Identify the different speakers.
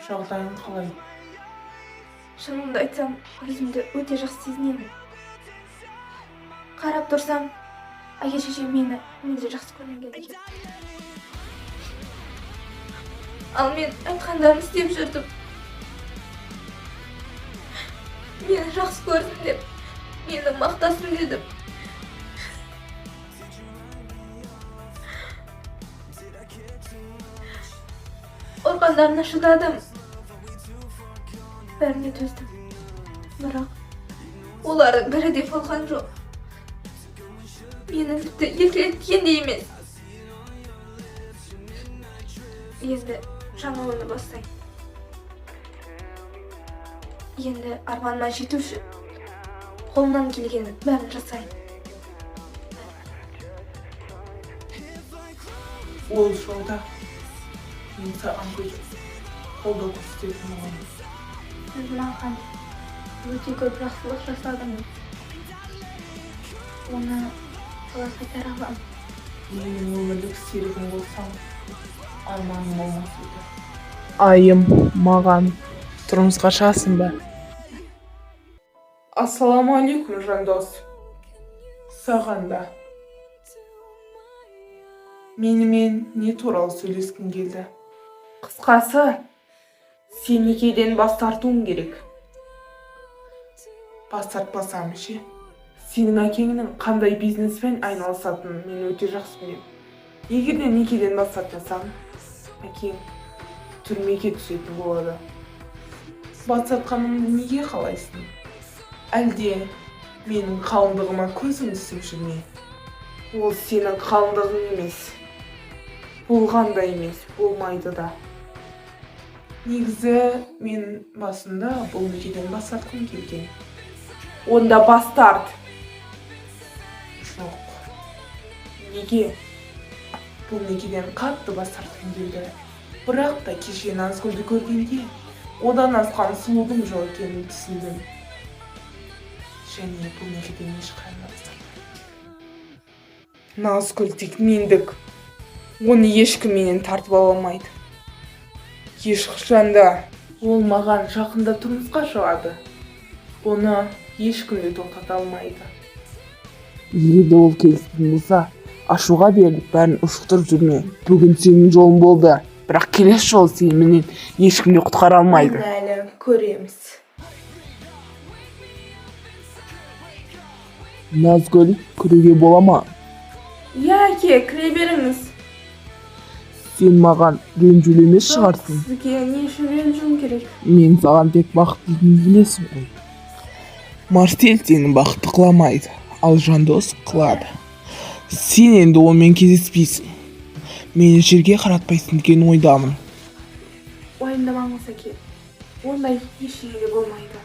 Speaker 1: Жағдайың қалай?
Speaker 2: Шынымды айтсам, өзімді өте жақсы сезінемін. Қарап тұрсам, әке-шешем мені мүлде жақсы көрмеген екен. Ал мен айтқандарын істеп жүрдім. Мені жақсы көрдім деп, мені мақтасын дедім. Ұрғандарына шыдадым. Бәріне төздім. Бірақ олардың бірі де болған жоқ. Мені тіпті еркелеткен де емес. Енді жаңа өмір бастайын. Енді арманыма жету үшін қолымнан келгенін бәрін жасайын.
Speaker 1: Ол жолда мен саған қолдау көрсететін боламын.
Speaker 2: Сіз маған өте көп жақсылық жасадыңыз. Оны қалай қайтара аламын?
Speaker 1: Менің өмірлік серігім болсаң, арманым болмас еді.
Speaker 3: Айым, маған тұрмысқа шығасың ба?
Speaker 1: Ассаламалейкум, жандос. Саған да. Менімен не туралы сөйлескің келді? Қысқасы, сен некеден бас тартуың керек. Бас тартпасам ше, сенің әкеңнің қандай бизнеспен айналысатынын мен өте жақсы білемін. Егер де некеден бас тартпасам, әкең түрмеге түсетін болады. Бас тартқанымды неге қалайсың? Әлде менің қалыңдығыма көзің түсіп жүр ме? Ол сенің қалыңдығың емес. Болғанда емес, болмайды да. Негізі мен басында бұл некеден бас тартқым келген. Онда бас тарт. Жоқ. Неге? Бұл некеден қатты бас тартқым келді. Бірақ та кеше Назгүлді көргенде одан асқан сұлудың жоқ екенін түсіндім. Және бұл некеден ешқайда бас тартпаймын. Назгүл тек мендік. Оны ешкім менен тартып ала алмайды. Ешқашанда ол маған жақында тұрмысқа шығады. Оны ешкім де тоқтата алмайды.
Speaker 3: Егер де ол келіскен болса, ашуға беріліп бәрін ушықтырып жүрме. Бүгін сенің жолың болды, бірақ келесі жолы сені менен ешкім де құтқара алмайды.
Speaker 1: Әлі көреміз.
Speaker 3: Назгүл, кіруге бола ма?
Speaker 1: Иә, әке, кіре беріңіз.
Speaker 3: Сен маған ренжулі емес шығарсың.
Speaker 1: Сізге не үшін ренжуім керек?
Speaker 3: Мен саған тек бақыт дейтінін білесің ғой. Марсель сені бақытты қыламайды, ал жандос қылады. Сен енді онымен кездеспейсің. Мені жерге қаратпайсың деген ойдамын.
Speaker 1: Уайымдамаңыз, әке. Ондай ештеңе де болмайды.